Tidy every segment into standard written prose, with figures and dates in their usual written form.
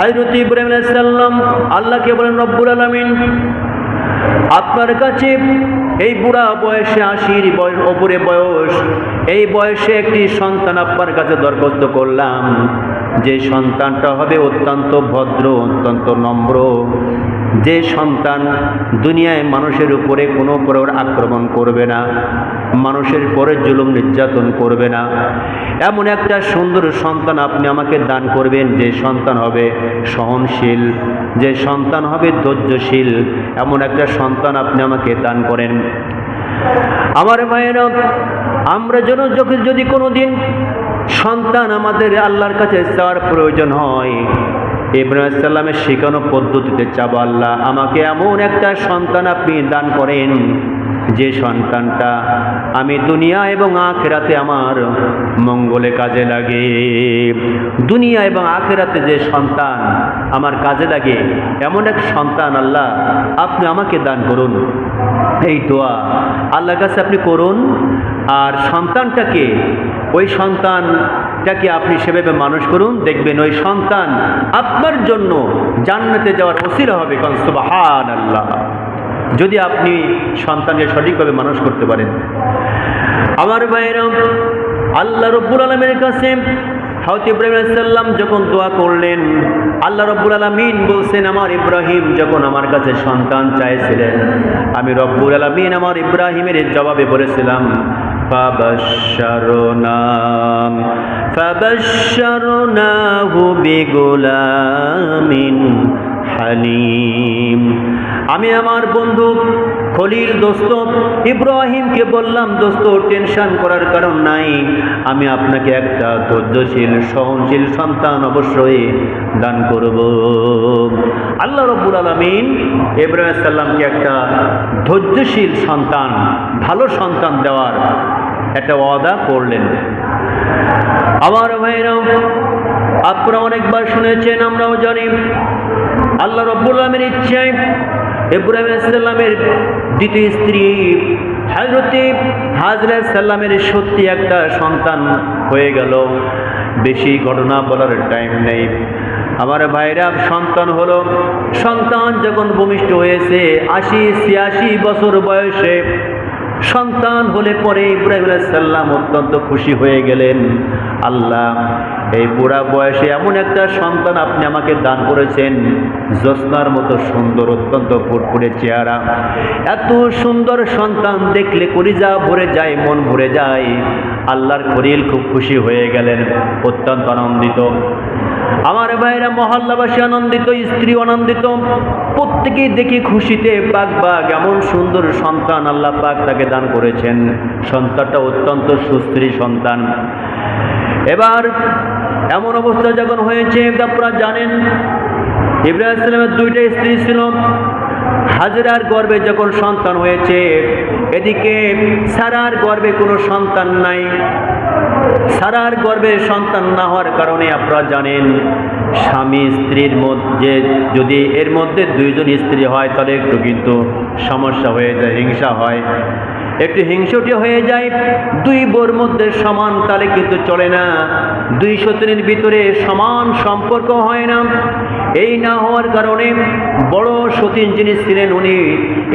হযরত ইব্রাহিম আলাইহিস সালাম আল্লাহকে বলেন, রব্বুল আলামিন, আপনার কাছে এই বুড়া বয়সে, ৮০ বয়স ওপরে বয়স, এই বয়সে একটি সন্তান আপনার কাছে দরখাস্ত করলাম, যে সন্তানটা হবে অত্যন্ত ভদ্র, অত্যন্ত নম্র, যে সন্তান দুনিয়ায় মানুষের উপরে কোনো প্রকার আক্রমণ করবে না, মানুষের পরে জুলুম নির্যাতন করবে না, এমন একটা সুন্দর সন্তান আপনি আমাকে দান করবেন, যে সন্তান হবে সহনশীল, যে সন্তান হবে ধৈর্যশীল, এমন একটা সন্তান আপনি আমাকে দান করেন। আমার ভাইয়েরা, আমরা যদি কোনো দিন সন্তান আমাদের আল্লাহর কাছে চাওয়ার প্রয়োজন হয়, ইব্রাহিম আলাইহিস সালামের শেখানো পদ্ধতিতে চাবো, আল্লাহ আমাকে এমন একটা সন্তান আপনি দান করেন, যে সন্তানটা আমি দুনিয়া এবং আখিরাতে আমার মঙ্গলে কাজে লাগে। দুনিয়া এবং আখিরাতে যে সন্তান আমার কাজে লাগে, এমন এক সন্তান আল্লাহ আপনি আমাকে দান করুন। এই দোয়া আল্লাহর কাছে আপনি করুন। আর সন্তানটাকে, ওই সন্তানটাকে আপনি সেভাবে মানুষ করুন, দেখবেন ওই সন্তান আপনার জন্য জান্নাতে যাওয়ার ওসিলা হবে। কারণ সুবহানাল্লাহ, যদি আপনি সন্তানকে সঠিকভাবে মানুষ করতে পারেন। আমার ভাইয়েরা, আল্লাহ রব্বুল আলামিনের কাছে হযরত ইব্রাহিম আলাইহিস সালাম যখন দোয়া করলেন, আল্লাহ রব্বুল আলামিন বলছেন, আমার ইব্রাহিম যখন আমার কাছে সন্তান চাইছিলেন, আমি রব্বুল আলামিন আমার ইব্রাহিমের জবাবে বলেছিলাম, ফাবাশশারনাহু বিগুলামিন হালিম। আমি আমার বন্ধু খলিল দোস্ত ইব্রাহিমকে বললাম, দোস্ত টেনশন করার কারণ নাই, আমি আপনাকে একটা ধৈর্যশীল সহনশীল সন্তান অবশ্যই দান করব। আল্লাহ রাব্বুল আলামিন ইব্রাহিম আলাইহিস সালামকে একটা ধৈর্যশীল সন্তান, ভালো সন্তান দেওয়ার একটা ওয়াদা করলেন। আমার ভাইরা, আপনারা অনেকবার শুনেছেন, আমরাও জানি, আল্লাহ রাব্বুল আলামিনের ইচ্ছায় ইব্রাহিম আলাইহিস সালামের দ্বিতীয় স্ত্রী হযরত হাজরা আলাইহিস সালামের সত্যি একটা সন্তান হয়ে গেল। বেশি ঘটনা বলার টাইম নেই। আমার ভাইরা, সন্তান হলো, সন্তান যখন ভূমিষ্ঠ হয়েছে ৮০-৮৬ বছর বয়সে, সন্তান হলে পরে ইব্রাহিম আলাইহিস সালাম অত্যন্ত খুশি হয়ে গেলেন, আল্লাহ এই বুড়া বয়সে এমন একটা সন্তান আপনি আমাকে দান করেছেন, জ্যোৎস্নার মতো সুন্দর, অত্যন্ত ফুটফুটে চেহারা, এত সুন্দর সন্তান দেখলে কলিজা ভরে যায়, মন ভরে যায়। আল্লাহর খলিল খুব খুশি হয়ে গেলেন, অত্যন্ত আনন্দিত। আমার ভাইরা, মহল্লাবাসী আনন্দিত, স্ত্রী আনন্দিত, প্রত্যেকেই দেখে খুশিতে বাগ, এমন সুন্দর সন্তান আল্লাহ পাক তাকে দান করেছেন। সন্তানটা অত্যন্ত সুস্ত্রী সন্তান। এবার এমন অবস্থা যখন হয়েছে, আপনারা জানেন, ইব্রাহিম আলাইহিস সালামের 2টা স্ত্রী ছিল। হাজরার গর্ভে যখন সন্তান হয়েছে, এদিকে সারার গর্ভে কোনো সন্তান নাই। সারার গর্ভে সন্তান না হওয়ার কারণে আপনারা জানেন, স্বামী স্ত্রীর মধ্যে যদি এর মধ্যে 2জন স্ত্রী হয়, তাহলে একটু কিন্তু সমস্যা হয়ে যায়, হিংসা হয়, একটু হিংসুটে হয়ে যায়। 2 বোর মধ্যে সমান তালে কিন্তু চলে না, 2 সতীনের ভিতরে সমান সম্পর্ক হয় না। এই না হওয়ার কারণে বড় সতীন যিনি ছিলেন, উনি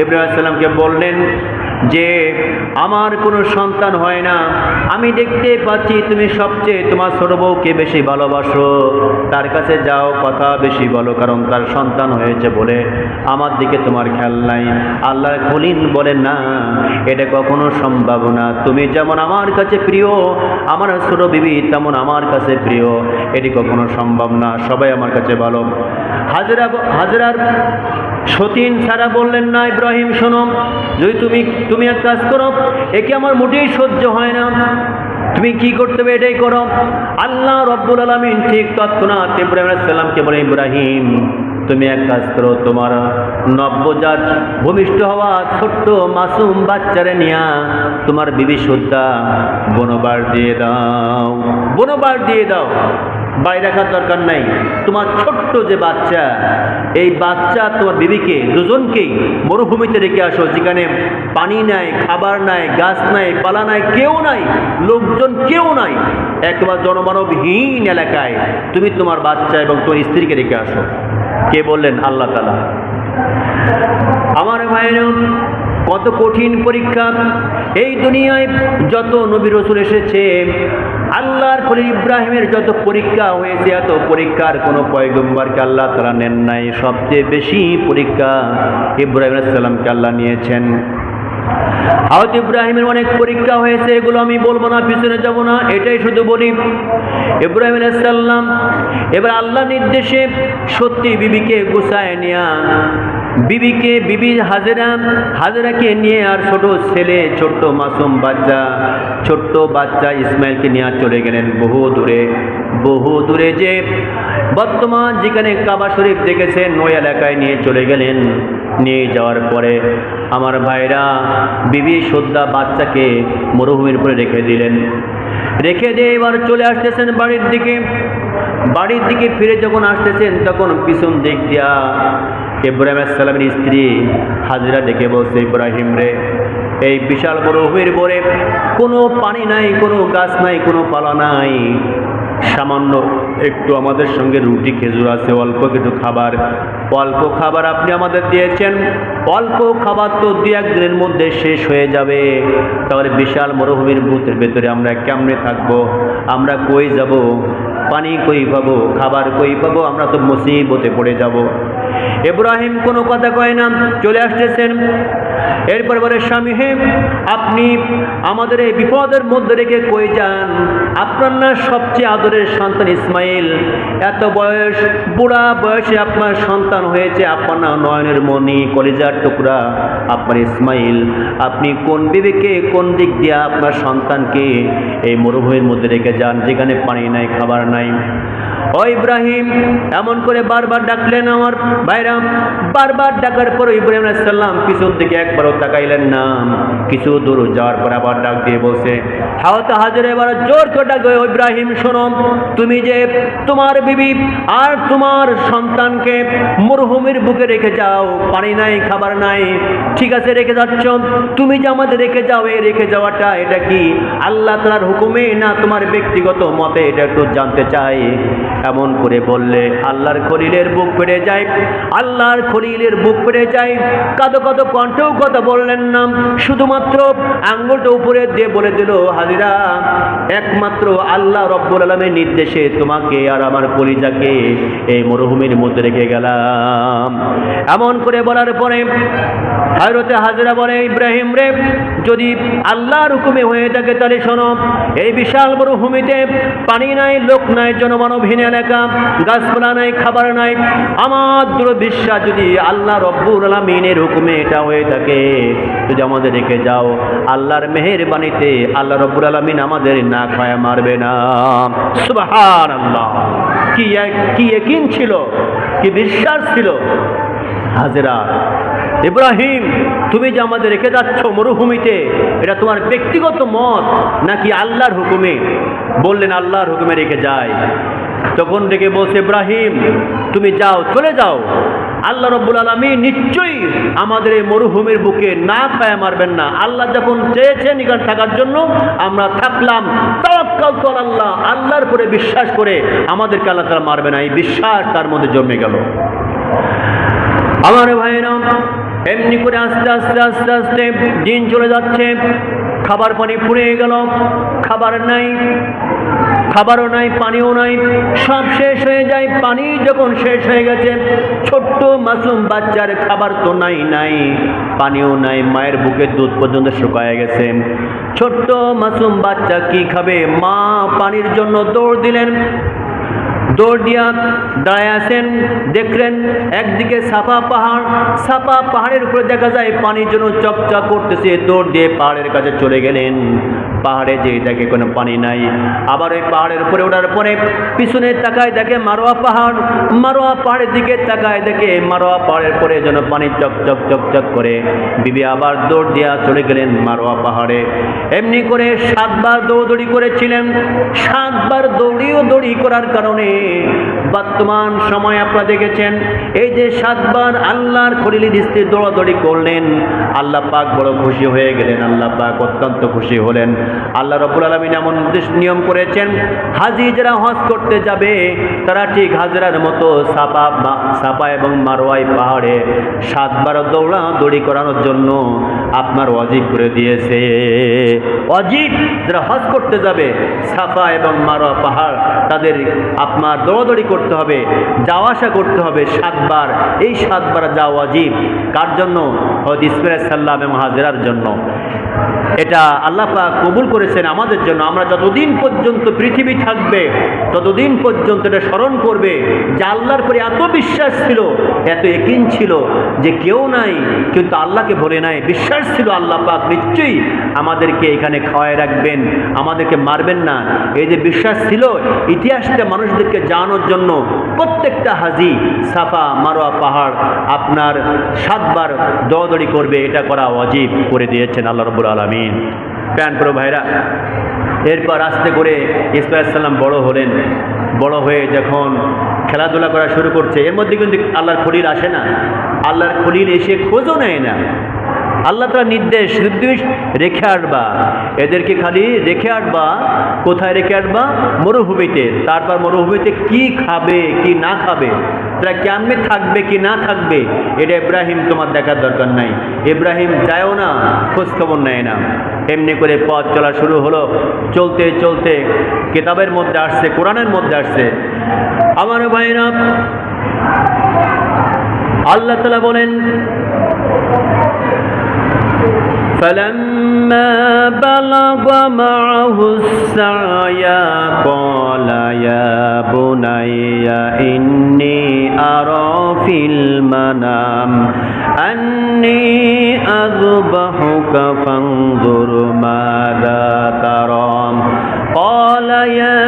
ইব্রাহিম আলাইহিস সালামকে বললেন যে আমার কোনো সন্তান হয় না, আমি দেখতে পাচ্ছি তুমি সবচেয়ে তোমার ছোট বউকে বেশি ভালোবাসো, তার কাছে যাও, কথা বেশি বলো, কারণ তার সন্তান হয়েছে বলে আমার দিকে তোমার খেয়াল নাই। আল্লাহর খলিল বলেন, না, এটা কখনো সম্ভব না। তুমি যেমন আমার কাছে প্রিয়, আমার ছোট বিবি তেমন আমার কাছে প্রিয়, এটি কখনো সম্ভব না, সবাই আমার কাছে ভালো। হাজরার সতীন সারা বললেন, না ইব্রাহিম শোনো, যদি তুমি এক কাজ করো, একে আমার মোটেই সহ্য হয় না, তুমি কি করতে হবে এটাই করো। আল্লাহ রাব্বুল আলামিন ঠিক তৎক্ষণাৎ ইব্রাহিম আলাইহিস সালামকে বলে, ইব্রাহিম তুমি এক কাজ করো, তোমার নবজাত ভূমিষ্ঠ হওয়া ছোট্ট মাসুম বাচ্চারে নিয়া তোমার বিবি সুদ্ধা বনবার দিয়ে দাও, বনবার দিয়ে দাও। বাইরে রাখার দরকার নাই। তোমার ছোট্ট যে বাচ্চা, এই বাচ্চা তোমার বিবিকে দুজনকেই মরুভূমিতে রেখে আসো, যেখানে পানি নাই, খাবার নাই, গাছ নাই, পালা নাই, কেউ নাই, লোকজন কেউ নাই, একেবারে জনমানবহীন এলাকায় তুমি তোমার বাচ্চা এবং তোমার স্ত্রীকে রেখে আসো। কে বললেন? আল্লাহ তাআলা। আমার ভাইরা, কত কঠিন পরীক্ষা! এই দুনিয়ায় যত নবী রাসূল এসেছে, আল্লাহর খলিল ইব্রাহিমের যত পরীক্ষা হয়েছে, এত পরীক্ষার কোনো পয়গম্বরকে আল্লাহ তাআলা নেন নাই। সবচেয়ে বেশি পরীক্ষা ইব্রাহিম আলাইহিস সালামকে আল্লাহ নিয়েছেন। হযরত ইব্রাহিমের অনেক পরীক্ষা হয়েছে, এগুলো আমি বলবো না, পিছনে যাব না, এটাই শুধু বলি। ইব্রাহিম আলাইহিস সালাম এবার আল্লাহর নির্দেশে সত্যি বিবিকে গুছায় নিয়া, বিবি হাজেরাকে নিয়ে আর ছোট ছেলে, ছোট্ট মাসুম ছোট্ট বাচ্চা ইসমাইলকে নিয়ে চলে গেলেন বহু দূরে যে বর্তমান যেখানে কাবা শরীফ দেখেছেন, ওই এলাকায় নিয়ে চলে গেলেন। নিয়ে যাওয়ার পরে আমার ভাইরা, বিবি সদ্যা বাচ্চাকে মরুভূমির উপরে রেখে দিলেন। রেখে দিয়ে এবার চলে আসতেছেন বাড়ির দিকে ফিরে যখন আসতেছেন, তখন পিছন দিক দিয়া ইব্রাহিম আলাইহিস সালামের স্ত্রী হাজেরা ডেকে বলছে, ইব্রাহিম রে, এই বিশাল মরুভূমির উপরে কোনো পানি নাই, কোনো গাছ নাই, কোনো পালা নাই, সামান্য একটু আমাদের সঙ্গে রুটি খেজুর আছে, অল্প কিছু খাবার আপনি আমাদের দিয়েছেন। অল্প খাবার তো 2-1 দিনের মধ্যে শেষ হয়ে যাবে। তাহলে বিশাল মরুভূমির ভেতরে আমরা কেমনে থাকবো? আমরা কই যাব? পানি কই পাবো? খাবার কই পাবো? আমরা তো মুসিবতে পড়ে যাব। ইব্রাহিম কোনো কথা কয় না, চলে আসতেছেন। এরপর বলে, স্বামী হে, আপনি আমাদের এই বিপদের মধ্যে রেখে কই যান? আপনার না সবচেয়ে আদরের সন্তান ইসমাইল, এত বয়স, বুড়া বয়সে আপনার সন্তান হয়েছে, আপনার না নয়নের মণি, কলিজার টুকরা আপনার ইসমাইল, আপনি কোন বিবেকে, কোন দিক দিয়ে আপনার সন্তানকে এই মরুভূমির মধ্যে রেখে যান, যেখানে পানি নাই, খাবার নাই? ও ইব্রাহিম, এমন করে বারবার ডাকলেন আমার ভাইরা। বারবার ডাকার পর ইব্রাহিম আলাইহিস সালাম পিছন দিকে একবারও তাকাইলেন না। কিছু দূর যাওয়ার পর আবার ডাক দিয়ে বলছে, হযরত হাজেরা এবার জোর করে ডাকবে, ইব্রাহিম শোনো, তুমি যে তোমার বিবি আর তোমার সন্তানকে মরুভূমির বুকে রেখে যাও, পানি নাই, খাবার নাই, ঠিক আছে রেখে যাচ্ছ, তুমি যে আমাদের রেখে যাও, এই রেখে যাওয়াটা এটা কি আল্লাহ তাআলার হুকুমে না তোমার ব্যক্তিগত মতে? এটা একটু জানতে চাই। এমন করে বললে আল্লাহর খলিলের বুক ফেটে যায়, আল্লাহর খলিলের বুক ফেটে যায়। কাঁদো কণ্ঠেও কথা বললেন না, শুধুমাত্র আঙ্গুলটা উপরে দিয়ে বলে দিল, হাজিরা, একমাত্র আল্লাহ রব্বুল আলামিনের নির্দেশে তোমাকে আর আমার কলিজাকে এই মরুভূমির মধ্যে রেখে গেলাম। এমন করে বলার পরে হযরতে হাজেরা বলে, ইব্রাহিম রে, যদি আল্লাহর হুকুমে হয়ে থাকে তাহলে শোনো, এই বিশাল মরুভূমিতে পানি নাই, লোক নাই, জনমানবহীন এলাকা, গাছপালা নাই, খাবার নাই, আমার দৃঢ় বিশ্বাস যদি আল্লাহ রব্বুল আলামিনের হুকুমে এটা হয়ে থাকে, যদি আমাদের রেখে যাও, আল্লাহর মেহেরবানিতে আল্লাহ রব্বুল আলামিন আমাদের না খায়া মারবে না। সুবহানাল্লাহ! কি ইয়াকিন ছিল, কি বিশ্বাস ছিল হাজেরা। ইব্রাহিম, তুমি যে আমাদের রেখে যাচ্ছ মরুভূমিতে, এটা তোমার ব্যক্তিগত মত নাকি আল্লাহর হুকুমে? বললেন, আল্লাহর হুকুমে রেখে যায়। তখন ডেকে বলছে, ইব্রাহিম তুমি যাও, চলে যাও, আল্লাহ রব্বুল আলামিন নিশ্চয়ই আমাদের এই মরুভূমির বুকে না খায়া মারবেন না। আল্লাহ যখন চেয়েছেন এখানে থাকার জন্য, আমরা থাকলাম। তাওয়াক্কালতু আলাল্লাহ, আল্লাহর উপরে বিশ্বাস করে আমাদেরকে আল্লাহ তাআলা মারবে না, এই বিশ্বাস তার মধ্যে জন্মে গেল। আমার ভাইরা, এমনি করে আস্তে আস্তে আস্তে আস্তে দিন চলে যাচ্ছে, খাবার পানি ফুরিয়ে গেল, খাবারও নাই, পানিও নাই, সব শেষ হয়ে যায়। পানি যখন শেষ হয়ে গেছে, ছোট্ট মাসুম বাচ্চার খাবার তো নাই, পানিও নাই, মায়ের বুকের দুধ পর্যন্ত শুকায় গেছে। ছোট্ট মাসুম বাচ্চা কি খাবে? মা পানির জন্য দৌড় দিলেন। দৌড় দিয়া দাঁড়ায় আছেন, দেখলেন একদিকে সাফা পাহাড়ের উপরে দেখা যায় পানির জন্য চকচক করতেছে। দৌড় দিয়ে পাহাড়ের কাছে চলে গেলেন। পাহাড়ে যেয়ে দেখে কোনো পানি নাই। আবার ওই পাহাড়ের উপরে ওঠার পরে পিছনে তাকায় দেখে মারোয়া পাহাড়, মারোয়া পাহাড়ের দিকে তাকায় দেখে মারোয়া পাহাড়ের পরে যেন পানি চকচক চকচক করে। বিবি আবার দৌড় দিয়া চলে গেলেন মারোয়া পাহাড়ে। এমনি করে 7 বার দৌড়দৌড়ি করেছিলেন। 7 বার দৌড়ি করার কারণে বর্তমান সময় আপনারা দেখেছেন এই যে 7 বার আল্লাহর খলিলের স্ত্রী দৌড়াদৌড়ি করলেন, আল্লাহ পাক বড় খুশি হয়ে গেলেন, আল্লাহ পাক অত্যন্ত খুশি হলেন। আল্লাহ রাব্বুল আলামিন এমন নিয়ম করেছেন, হাজি যারা হজ করতে যাবে তারা ঠিক হাজরার মতো সাফা এবং মারওয়ায় পাহাড়ে 7 বার দৌড়াদৌড়ি করানোর জন্য আপনার ওয়াজিব করে দিয়েছে। ওয়াজিব যারা হজ করতে যাবে সাফা এবং মারওয়া পাহাড় তাদের আপনার দৌড়াদৌড়ি করতে হবে, যাওয়া আসা করতে হবে 7 বার। এই 7 বার যাওয়া ওয়াজিব কার জন্য? হযরত ইসমাঈল আলাইহিস সালাম এবং হাজরার জন্য। এটা আল্লাহ পাক কবুল করেছেন আমাদের জন্য। আমরা যতদিন পর্যন্ত পৃথিবী থাকবে ততদিন পর্যন্ত এটা স্মরণ করবে যে আল্লাহর পরে এত বিশ্বাস ছিল, এত ইয়াকিন ছিল যে কেউ নাই কিন্তু আল্লাহকে ভুলে নাই। বিশ্বাস ছিল আল্লাহ পাক নিশ্চয়ই আমাদেরকে এখানে খাওয়ায় রাখবেন, আমাদেরকে মারবেন না। এই যে বিশ্বাস ছিল, ইতিহাসটা মানুষদেরকে জানানোর জন্য প্রত্যেকটা হাজি সাফা মারওয়া পাহাড় আপনার 7 বার দৌড়াদৌড়ি করবে, এটা করা ওয়াজিব করে দিয়েছেন আল্লাহ রাব্বুল আলামিন। প্যান প্রো ভাইরা, এরপর আস্তে করে ইসমাঈল আলাইহিস সালাম বড় হলেন। বড় হয়ে যখন খেলাধুলা করা শুরু করছে, এর মধ্যে কিন্তু আল্লাহর খলিল আসে না, আল্লাহর খলিল এসে খোঁজও নেয় না। আল্লাহ তাআলা নির্দেশ রেখে আসবা, এদেরকে খালি রেখে আসবা। কোথায় রেখে আসবা? মরুভূমিতে। তারপর মরুভূমিতে কি খাবে কি না খাবে, তারা কেমনে থাকবে কি না থাকবে, এটা ইব্রাহিম তোমার দেখার দরকার নাই। ইব্রাহিম যায়ও না, খোঁজ খবর নেয় না। এমনি করে পথ চলা শুরু হলো। চলতে চলতে কিতাবের মধ্যে আসছে, কোরআনের মধ্যে আসছে, আমার ভাইরা, আল্লাহ তাআলা বলেন فَلَمَّا بَلَغَ مَعَهُ السَّعْيَ قَالَ يَا بُنَيَّ إِنِّي أَرَى فِي الْمَنَامِ أَنِّي أَذْبَحُكَ فَانظُرْ مَاذَا تَرَى قَالَ يَا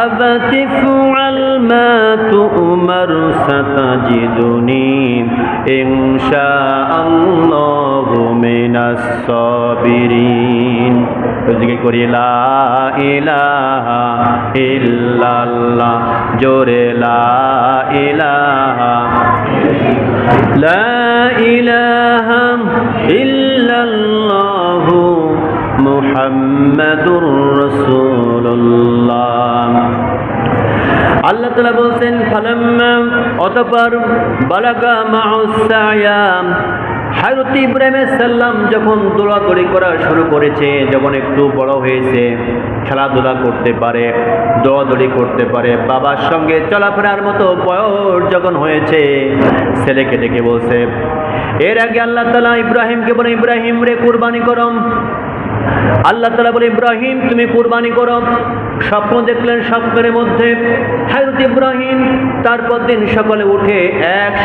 أَبَتِ افْعَلْ مَا تُؤْمَرُ سَتَجِدُنِي إِنْ شَاءَ اللَّهُ مِنَ الصَّابِرِينَ। জিকির করি লা ইলাহা ইল্লাল্লাহ, জোরে লা ইলাহা ইল্লাল্লাহু মুহাম্মাদুর রাসূলুল্লাহ। আল্লাহ তাআলা বলছেন ফালাম্মা, অতঃপর বালাগা মাউস সায়া, হযরত ইব্রাহিম আলাইহিস সালাম যখন দৌড়াদৌড়ি করা শুরু করেছে, যখন একটু বড় হয়েছে, খেলাধুলা করতে পারে, দৌড়াদৌড়ি করতে পারে, বাবার সঙ্গে চলাফেরার মতো বয়স যখন হয়েছে, ছেলেকে ডেকে বলছে, এর আগে আল্লাহ তাআলা ইব্রাহিমকে বলে, ইব্রাহিম রে কুরবানি করো। আল্লাহ তাআলা বলে, ইব্রাহিম তুমি কুরবানি করো। স্বপ্ন দেখলেন, স্বপ্নের মধ্যে হযরত ইব্রাহিম তারপর দিন সকালে উঠে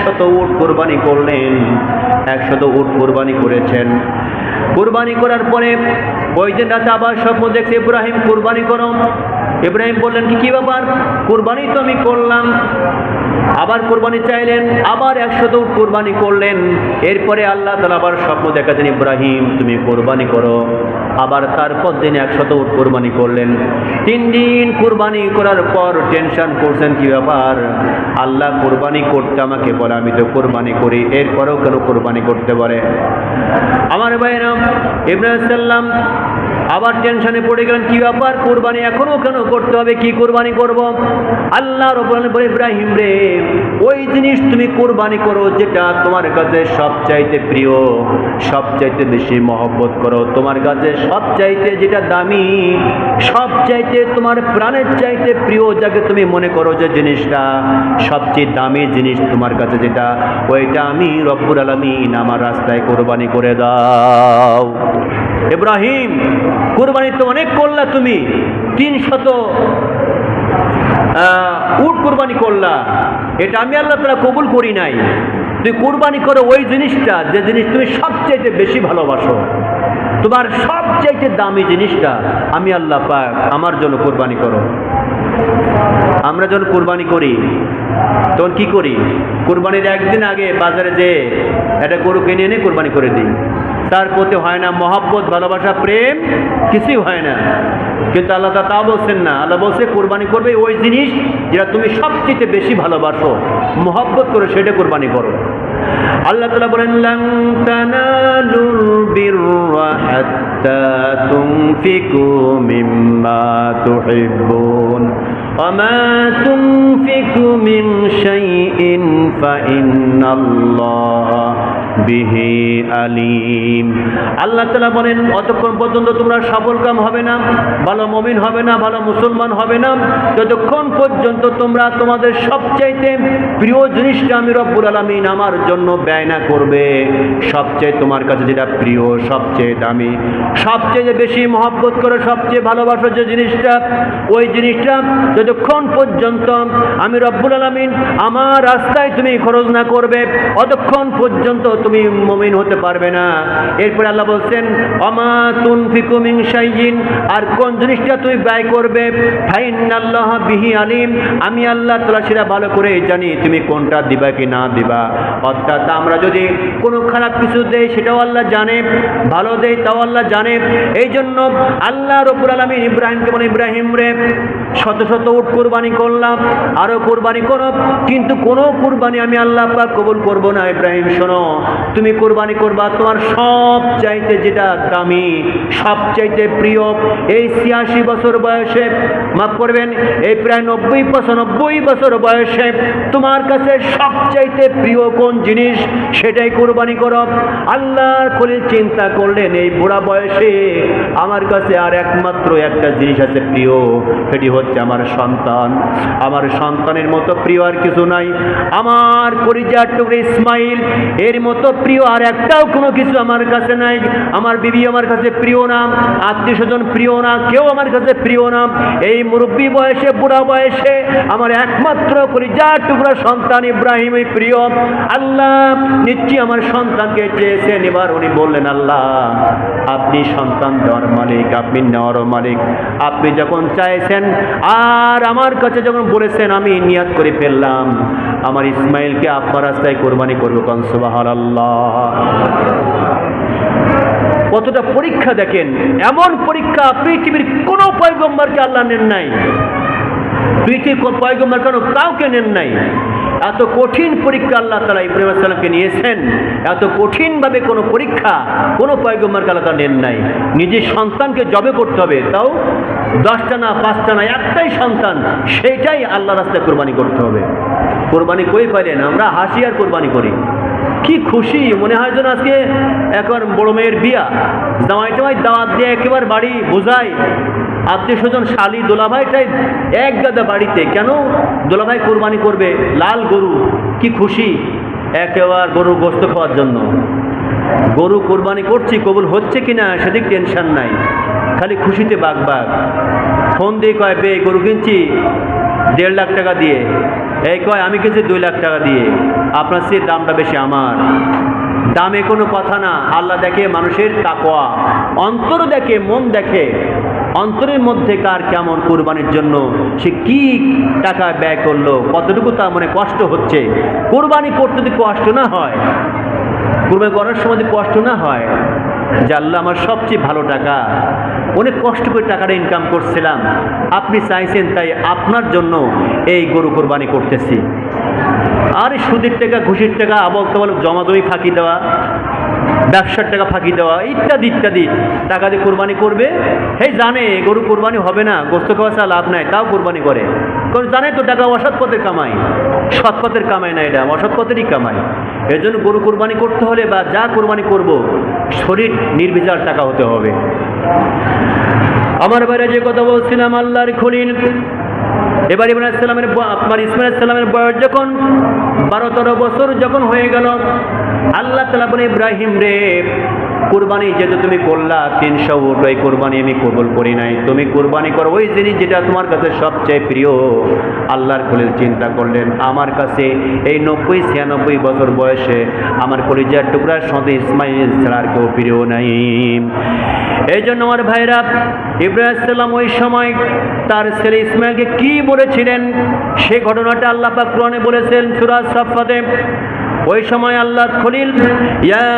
100 উট কুরবানি করলেন। 100 উট কুরবানি করেছেন। কুরবানি করার পরে ওই দিন রাতে আবার স্বপ্ন দেখছে, ইব্রাহিম কুরবানি করো। ইব্রাহিম বললেন, কি ব্যাপার? কুরবানি তো আমি করলাম। আবার কুরবানি চাইলেন, আবার 100 উট কুরবানি করলেন। এরপরে আল্লাহ তাআলা আবার স্বপ্ন দেখাচ্ছেন, ইব্রাহিম তুমি কুরবানি করো। আবার তারপর দিন 100 উট কুরবানি করলেন। 3 দিন কুরবানি করার পর টেনশন করছেন, কি ব্যাপার? আল্লাহ কুরবানি করতে আমাকে বলে, আমি তো কুরবানি করি, এরপরেও কেন কুরবানি করতে বলে? আমার ভাইরা, ইব্রাহিম সাল্লাম আবার টেনশনে পড়ে গেলেন, কি ব্যাপার? কুরবানি এখনো কেন করতে হবে? কি কুরবানি করব? আল্লাহ রাব্বুল আলামিন বলে, ইব্রাহিম রে, ওই জিনিস তুমি কুরবানি করো যেটা তোমার কাছে সবচাইতে প্রিয়, সবচাইতে বেশি মহব্বত করো, তোমার কাছে সবচাইতে যেটা দামি, সবচাইতে তোমার প্রাণের চাইতে প্রিয়, যাকে তুমি মনে করো যে জিনিসটা সবচেয়ে দামি জিনিস তোমার কাছে যেটা, ওইটা আমি রব্বুল আলামিন আমার রাস্তায় কুরবানি করে দাও। ইব্রাহিম, কুরবানি তো অনেক করলা তুমি, 300 উট কুরবানি করলা, এটা আমি আল্লাহ তাআলা কবুল করি নাই। তুই কুরবানি করো ওই জিনিসটা যে জিনিস তুমি সবচেয়ে বেশি ভালোবাসো। তোমার সবচাইতে দামি জিনিসটা আমি আল্লাহ পাক আমার জন্য কোরবানি করো। আমরা যখন কোরবানি করি তখন কি করি? কোরবানির একদিন আগে বাজারে যেয়ে একটা গরু কিনে এনে কোরবানি করে দিই। তার প্রতি হয় না মহব্বত, ভালোবাসা, প্রেম, কিছুই হয় না। কিন্তু আল্লাহ তা বলছেন না। আল্লাহ বলছে কোরবানি করবে ওই জিনিস যেটা তুমি সবচেয়ে বেশি ভালোবাসো, মহব্বত করে সেটা কোরবানি করো। আল্লাহ তাআলা বলেন লান তানালুল বিররা হাত্তা তুনফিকু মিম্মা তুহিব্বুন ওয়া মা তুনফিকু মিন শাইইন ফাইন্নাল্লাহা বিহি আলিম। আল্লাহ তাআলা বলেন অতক্ষণ পর্যন্ত তোমরা সফলকাম হবে না, ভালো মুমিন হবে না, ভালো মুসলমান হবে না, যতক্ষণ পর্যন্ত তোমরা তোমাদের সবচাইতে প্রিয় জিনিসটা আমি রব্বুল আলামিন আমার জন্য ব্যয় না করবে। সবচেয়ে তোমার কাছে যেটা প্রিয়, সবচেয়ে দামি, সবচেয়ে বেশি মহব্বত করে, সবচেয়ে ভালোবাসো যে জিনিসটা, ওই জিনিসটা যতক্ষণ পর্যন্ত আমি রব্বুল আলামিন আমার রাস্তায় তুমি খরচ না করবে, অতক্ষণ পর্যন্ত তুমি মুমিন হতে পারবে না। এরপরে আল্লাহ বলছেন ওমা তুনফিকু মিন শাইইন, আর কোন জিনিসটা তুমি ব্যয় করবে, ফাইন্নাল্লাহা বিহি আলিম, আমি আল্লাহ তাআলা সেটা ভালো করে জানি তুমি কোনটা দিবা কি না দিবা। অর্থাৎ আমরা যদি কোনো খারাপ কিছু দেই সেটাও আল্লাহ জানে, ভালো দেই তাও আল্লাহ জানে। এই জন্য আল্লাহ রব্বুল আলামিন ইব্রাহিমকে বলে ইব্রাহিম রে শত শত উট কোরবানি করলাম, আরও কোরবানি করো, কিন্তু কোনো কোরবানি আমি আল্লাহ পাক কবুল করব না। ইব্রাহিম শোনো, তুমি কোরবানি করবা তোমার সব চাইতে যেটা দামি, সবচাইতে প্রিয়। এই ৮৬ বছর বয়সে, মাফ করবেন, এই প্রায় ৯০ বছর বয়সে তোমার কাছে সবচাইতে প্রিয় কোন জিনিস সেটাই কোরবানি করো। আল্লাহর খলিল চিন্তা করলেন এই বুড়া বয়সে আমার কাছে আর একমাত্র একটা জিনিস আছে প্রিয়, সেটি হচ্ছে আমার সন্তান। আমার সন্তানের মতো প্রিয় আর কিছু নাই। আমার কলিজার টুকরা ইসমাইল এর মতো প্রিয় আর একটাও কোনো কিছু আমার কাছে নাই। আমার বিবি আমার কাছে প্রিয় না, আত্মীয় স্বজন প্রিয় না, কেউ আমার কাছে প্রিয় না। এই মুরব্বী বয়সে, বুড়া বয়সে আমার একমাত্র কলিজার টুকরা সন্তান ইব্রাহিমই প্রিয়। আল্লাহ নিশ্চয়ই আমার সন্তানকে চেয়েছেন। এবার উনি বললেন আল্লাহ আপনি সন্তান দেওয়ার মালিক, আপনি নেওয়ারও মালিক। আপনি যখন চাইছেন আর আমার কাছে যখন বলেছেন আমি নিয়াত করে ফেললাম আমার ইসমাইলকে আপনার রাস্তায় কোরবানি করবো। কোন সুবহানাল্লাহ। কতটা পরীক্ষা দেখেন, এমন পরীক্ষা পৃথিবীর কোনো পয়গম্বরকে আল্লাহ নেন নাই, পৃথিবীর পয়গম্বর কেন কাউকে নেন নাই। এত কঠিন পরীক্ষা আল্লাহ তাআলা ইব্রাহিম আলাইহিস সালামকে নিয়েছেন, এত কঠিনভাবে কোনো পরীক্ষা কোনো পয়গম্বরকে আল্লাহ তাআলা নেন নাই। নিজের সন্তানকে জবে করতে হবে, তাও 10টা না 5টা না, একটাই সন্তান, সেইটাই আল্লাহ রাস্তায় কোরবানি করতে হবে। কোরবানি কই পাইলেন? আমরা হাসি আর কোরবানি করি, কি খুশি মনে হয় যেন আজকে এখন বড় মেয়ের বিয়া, জামাই টামাই দাওয়াত দিয়ে একেবারে বাড়ি বোঝাই, আত্মীয় স্বজন শালি দোলাভাইটাই এক গাদা বাড়িতে। কেন? দোলাভাই কোরবানি করবে লাল গরু, কি খুশি, একেবারে গরুর গোশত খাওয়ার জন্য। গরু কোরবানি করছি, কবুল হচ্ছে কিনা সেদিক টেনশন নাই, খালি খুশিতে বাঘ বাঘ। ফোন দিয়ে কয় বে গরু কিনছি 1.5 লাখ টাকা দিয়ে, এই কয় আমি কিনছি 2 লাখ টাকা দিয়ে, আপনার সে দামটা বেশি। আমার দামে কোনো কথা না, আল্লাহ দেখে মানুষের তাকওয়া, অন্তর দেখে, মন দেখে, অন্তরের মধ্যে কার কেমন কোরবানির জন্য সে কি টাকা ব্যয় করলো, কতটুকু তার মনে কষ্ট হচ্ছে। কোরবানি করতে যদি কষ্ট না হয়, কোরবানি করার সময় যদি কষ্ট না হয় যে আল্লাহ আমার সবচেয়ে ভালো টাকা, অনেক কষ্ট করে টাকাটা ইনকাম করছিলাম, আপনি চাইছেন তাই আপনার জন্য এই গরু কোরবানি করতেছি। আর সুদের টাকা, ঘুষের টাকা, আবল তাবল জমা জমি ফাঁকি দেওয়া, ব্যবসার টাকা ফাঁকি দেওয়া, ইত্যাদি ইত্যাদি টাকা দিয়ে কোরবানি করবে। এই জানে গরু কোরবানি হবে না, গোস্ত খাওয়া ছাড়া লাভ নাই, তাও কোরবানি করে। কারণ জানে তো টাকা অসৎ পথের কামাই, সৎ পথের কামাই না, এটা অসৎ পথেরই কামাই। এর জন্য গরু কোরবানি করতে হলে বা যা কোরবানি করব শরীর নির্বিচার টাকা হতে হবে। আমার বাইরে যে কথা বলছিলাম আল্লাহর খলিল, এবার ইব্রাহিম আলাইহিস সালামের আপনার ইসমাঈল আলাইহিস সালামের বয়স যখন 12-13 বছর যখন হয়ে গেল, আল্লাহ তাআলা বলে ইব্রাহিম রে কুরবানি যেহেতু তুমি করলা 300 উট, ওই কুরবানি আমি কবুল করি নাই। তুমি কুরবানি করো ওই জিনিস যেটা তোমার কাছে সবচেয়ে প্রিয়। আল্লাহর খলিল চিন্তা করলেন, আমার কাছে এই 90-96 বছর বয়সে আমার কলিজার টুকরার সাথে ইসমাইল ছাড়া আর কেউ প্রিয় নাই। এই জন্য আমার ভাইরা, ইব্রাহিম সালাম ওই সময় তার ছেলে ইসমাইলকে কি বলেছিলেন সে ঘটনাটা আল্লাহ পাক কোরআনে বলেছেন সূরা সাফফাতে। ওই সময় আল্লাহ খলিল, ইয়া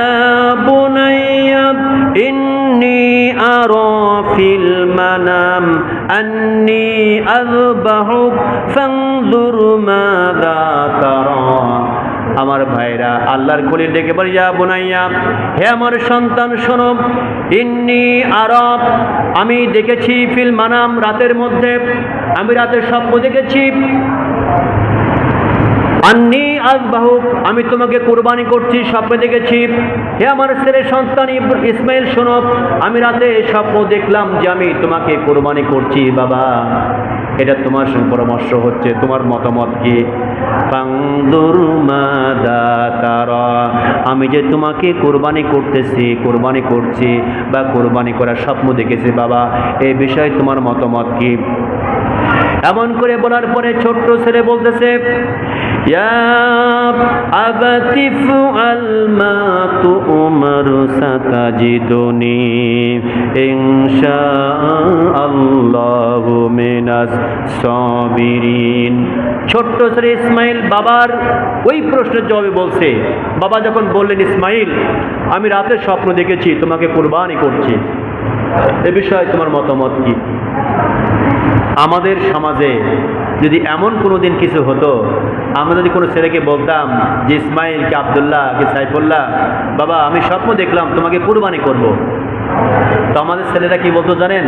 বুনাইয়া ইন্নী আরা ফিল মানাম আন্নী আযবাহুক ফানজুর মাযা তারা। আমার ভাইরা, আল্লাহর খলিল ডেকে বলে, ইয়া বুনাইয়া, হে আমার সন্তান শোনো, ইন্নী আরা, আমি দেখেছি, ফিল মানাম, রাতের মধ্যে আমি রাতের স্বপ্ন দেখেছি, আন্নী আযবাহুক, আমি তোমাকে কুরবানি করছি, স্বপ্নে দেখেছি। হে আমার ছেলে সন্তান ইসমাইল শোনো, আমি রাতে স্বপ্ন দেখলাম যে আমি তোমাকে কুরবানি করছি। বাবা, এটা তোমার সঙ্গে পরামর্শ হচ্ছে, তোমার মতামত কি? ফানজুর মাযা তারা, আমি যে তোমাকে কুরবানি করতেছি, কুরবানি করছি বা কুরবানি করার স্বপ্ন দেখেছি, বাবা এই বিষয়ে তোমার মতামত কি? এমন করে বলার পরে ছোট্ট ছেলে বলতেছে, ইয়া আবাতি ফাআল মা তু'মারু সাতাজিদুনি ইনশাআল্লাহু মিনাস সাবিরিন। ছোট্ট ছেলে ইসমাইল বাবার ওই প্রশ্নের জবাবে বলছে, বাবা যখন বললেন, ইসমাইল আমি রাতে স্বপ্ন দেখেছি তোমাকে কুরবানি করছি, এ বিষয়ে তোমার মতামত কি? আমাদের সমাজে যদি এমন কোনো দিন কিছু হতো, আমরা যদি কোনো ছেলেকে বলতাম যে ইসমাইল কি আব্দুল্লাহ কি সাইফুল্লাহ, বাবা আমি স্বপ্ন দেখলাম তোমাকে কুরবানি করব, তো আমাদের ছেলেরা কি বলতো জানেন?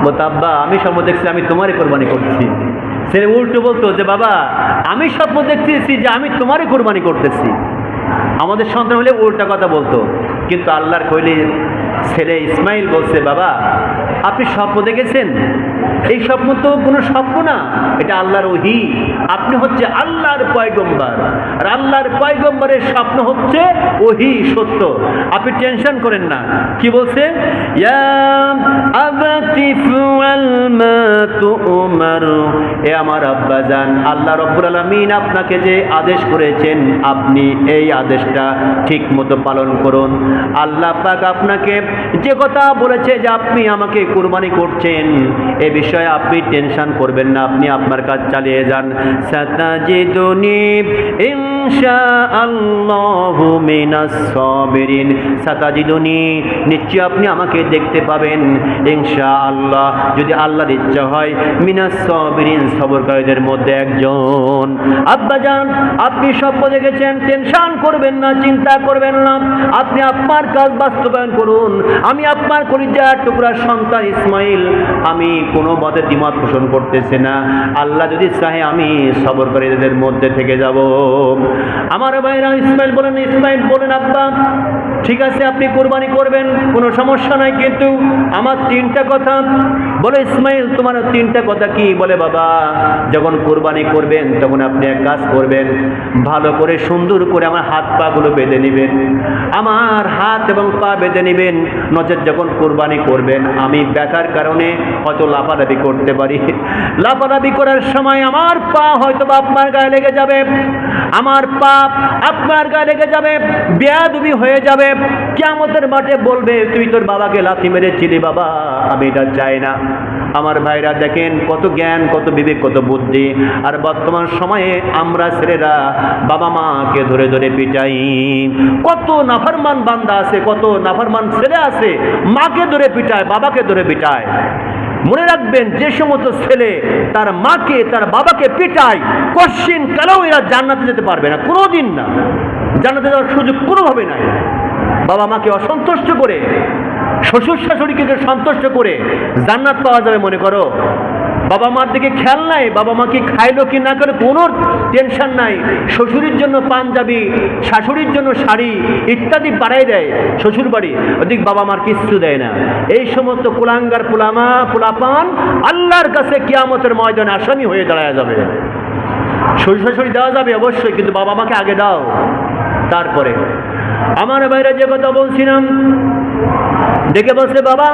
বলতো, আব্বা আমি স্বপ্ন দেখছি আমি তোমারই কোরবানি করছি। ছেলে উল্টো বলতো যে বাবা আমি স্বপ্ন দেখতেছি যে আমি তোমারই কোরবানি করতেছি। আমাদের সন্তান হলে উল্টা কথা বলতো, কিন্তু আল্লাহর খলিল ছেলে ইসমাইল বলছে, বাবা আপনি স্বপ্ন দেখেছেন, এই স্বপ্ন তো কোনো স্বপ্ন না, এটা আল্লাহর ওহী, আপনি হচ্ছে আল্লাহর পয়গম্বর, আর আল্লাহর পয়গম্বরের স্বপ্ন হচ্ছে ওহী সত্য, আপনি টেনশন করেন না। কি বলছে? ইয়া আবাতি ফাআল মা তু'মারু, এ আমার আব্বাজান, আল্লাহ রাব্বুল আলামিন আপনাকে যে আদেশ করেছেন আপনি এই আদেশটা ঠিক মতো পালন করুন। আল্লাহ পাক আপনাকে যে কথা বলেছে যে আপনি আমাকে কুরবানি করছেন, এ বিষয়ে আপনি টেনশন করবেন না, আপনি আপনার কাজ চালিয়ে যান। সাতাজিদুনি ইনশাআল্লাহু মিনাস সাবিরিন, সাতাজিদুনি নিশ্চয় আপনি আমাকে দেখতে পাবেন, ইনশাআল্লাহ যদি আল্লাহর ইচ্ছা হয়, মিনাস সাবিরিন সবরকারীদের মধ্যে একজন। আব্বাজান আপনি স্বপ্ন দেখেছেন, টেনশন করবেন না, চিন্তা করবেন না, আপনি আপনার কাজ বাস্তবায়ন করুন। আমি আপনার কলিজার টুকরার সন্তান ইসমাইল, আমি কোনো মতে দ্বিমত পোষণ করতেছি না, আল্লাহ যদি চাহে আমি সবরকারীদের মধ্যে থেকে যাব। আমার ভাইরা ইসমাইল বলেন আব্বা ঠিক আছে আপনি কুরবানি করবেন, কোনো সমস্যা নাই, কিন্তু আমার 3টা কথা। বলে ইসমাইল তোমার 3টা কথা কি? বলে বাবা যখন কুরবানি করবেন তখন আপনি এক কাজ করবেন, ভালো করে সুন্দর করে আমার হাত পা গুলো বেঁধে নেবেন, আমার হাত এবং পা বেঁধে নেবেন, নচেত যখন কুরবানি করবেন আমি ব্যথার কারণে হয়তো লাফালাফি করতে পারি, লাফালাফি করার সময় আমার পা হয়তো বা আপনার গায়ে লেগে যাবে, আমার পাপ আপনার গায়ে লেগে যাবে, বেয়াদবি হয়ে যাবে, কিয়ামতের মাঠে বলবে তুই তোর বাবাকে লাথি মেরেছিলি। বাবা আমি এটা চাই না। আমার ভাইরা দেখেন কত জ্ঞান, কত বিবেক, কত বুদ্ধি। আর বর্তমান সময়ে আমরা ছেলেরা বাবা মাকে ধরে ধরে পিটাই। কত নাফরমান বান্দা আছে, কত নাফরমান ছেলে আছে, মাকে ধরে পিটায়, বাবাকে ধরে পিটায়। মনে রাখবেন যে সমস্ত ছেলে তার মাকে তার বাবাকে পিটায়, কশিন কালেও এরা জান্নাতে যেতে পারবে না, কোনোদিন না, জান্নাতে যাওয়ার সুযোগ কোনোভাবে নাই। বাবা মাকে অসন্তুষ্ট করে, শ্বশুর শাশুড়িকে সন্তুষ্ট করে জান্নাত পাওয়া যাবে মনে করো? বাবা মার দিকে খেয়াল নাই, বাবা মা কি খাইলো কি না করে কোনো টেনশন নাই, শ্বশুরের জন্য পাঞ্জাবি, শাশুড়ির জন্য শাড়ি ইত্যাদি বাড়াই দেয় শ্বশুর বাড়ি, ওদিক বাবা মার কিচ্ছু দেয় না। এই সমস্ত কুলাঙ্গার পোলাপান আল্লাহর কাছে কিয়ামতের ময়দানে আসামি হয়ে দাঁড়ায় যাবে। শ্বশুর শাশুড়ি দেওয়া যাবে অবশ্যই, কিন্তু বাবা মাকে আগে দাও, তারপরে। আমার ভাইরা যে কথা বলছিলাম ডেকে বলছে, বাবা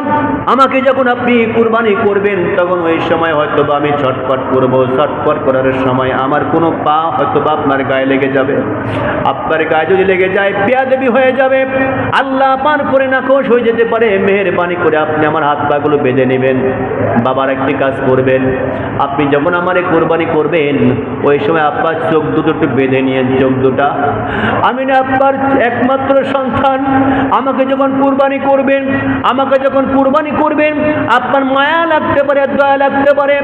আমাকে যখন আপনি কুরবানি করবেন তখন ওই সময় হয়তো বা আমি ছটফট করব, ছটফট করার সময় আমার কোনো পা হয়তো বা আপনার গায়ে লেগে যাবে। আপনার গায়ে যদি লেগে যায় বেয়াদবি হয়ে যাবে, আল্লাহ পার করে নাকশ হয়ে যেতে পারে। মেহেরবানি করে আপনি আমার হাত পাগুলো বেঁধে নেবেন। বাবার একটি কাজ করবেন, আপনি যখন আমারে কোরবানি করবেন ওই সময় আপনার চোখ দুটো একটু বেঁধে নিয়েন, চোখ দুটা। আমি না আপনার একমাত্র সন্তান, আমাকে যখন কুরবানি করবেন, আপনার মায়া লাগতে পারে, দয়া লাগতে পারে।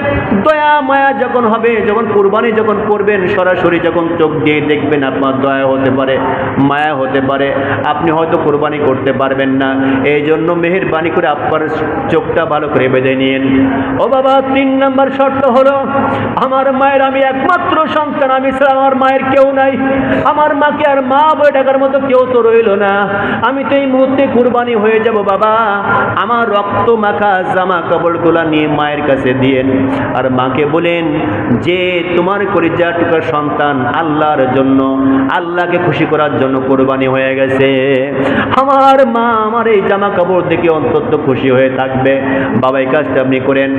দয়া মায়া যখন হবে, যখন কুরবানি যখন করবেন, সরাসরি যখন চোখ দিয়ে দেখবেন, আপনার দয়া হতে পারে, মায়া হতে পারে, আপনি হয়তো কুরবানি করতে পারবেন না। এই জন্য মেহেরবানি করে আপনার চোখটা ভালো করে বেঁধে নিন। ও বাবা, 3 নম্বর শর্ত হলো, আমার মায়ের আমি একমাত্র সন্তান, আমি ছাড়া আমার মায়ের কেউ নাই। আমার মাকে আর মা বলে ডাকার মতো কেউ তো রইল না। আমি তো এই মুহূর্তে কুরবানি হয়ে যাব। বাবা আমার রক্ত মাখা জামা কাপড়গুলা নিয়ে মায়ের কাছে দিয়েন, আর মাকে বলেন যে তোমার কলিজা টুকরা সন্তান আল্লাহর জন্য, আল্লাহকে খুশি করার জন্য কুরবানি হয়ে গেছে। আমার মা আমার এই জামা কাপড় দেখে অন্তত খুশি হয়ে থাকবে। বাবা এই কাজটা আপনি করেন।